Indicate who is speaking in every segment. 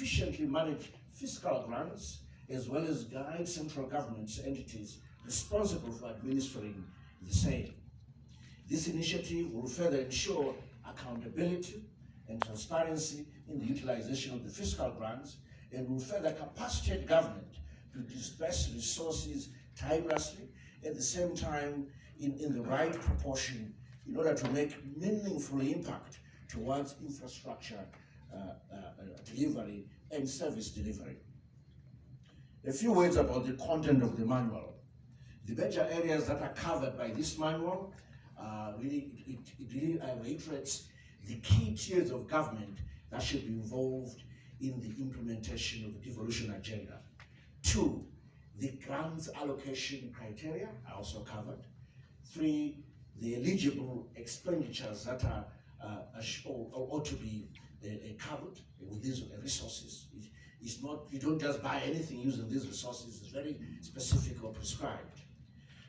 Speaker 1: efficiently manage fiscal grants as well as guide central government's entities responsible for administering the same. This initiative will further ensure accountability and transparency in the utilization of the fiscal grants and will further capacitate government to disperse resources tirelessly, at the same time in the right proportion, in order to make meaningful impact towards infrastructure delivery and service delivery. A few words about the content of the manual. The major areas that are covered by this manual it really reiterates the key tiers of government that should be involved in the implementation of the devolution agenda. 2, the grants allocation criteria are also covered. 3, the eligible expenditures that are ought to be covered with these resources. It's not, you don't just buy anything using these resources, it's very specific or prescribed.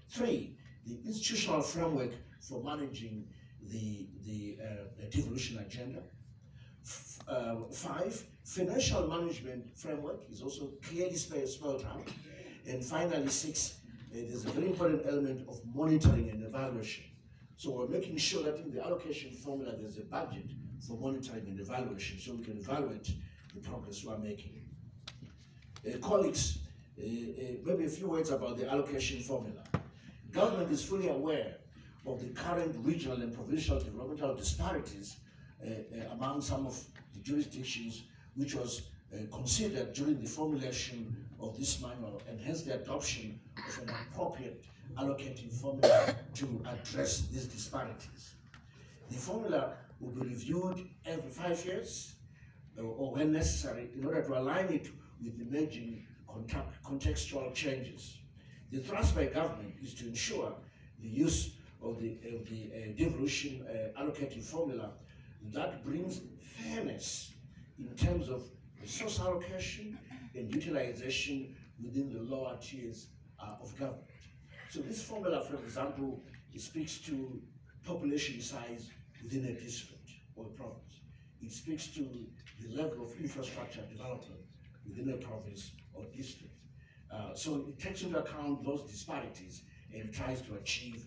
Speaker 1: 3, the institutional framework for managing the devolution agenda. 5, financial management framework is also clearly spelled out. And finally, 6, there's a very important element of monitoring and evaluation. So we're making sure that in the allocation formula, there's a budget for monitoring and evaluation, so we can evaluate the progress we're making. Colleagues, maybe a few words about the allocation formula. Government is fully aware of the current regional and provincial developmental disparities among some of the jurisdictions, which was considered during the formulation of this manual, and hence the adoption of an appropriate allocating formula to address these disparities. The formula will be reviewed every 5 years, or when necessary, in order to align it with emerging contextual changes. The thrust by government is to ensure the use of the devolution allocating formula that brings fairness in terms of resource allocation and utilization within the lower tiers of government. So this formula, for example, it speaks to population size within a district or a province. It speaks to the level of infrastructure development within a province or district. So it takes into account those disparities and tries to achieve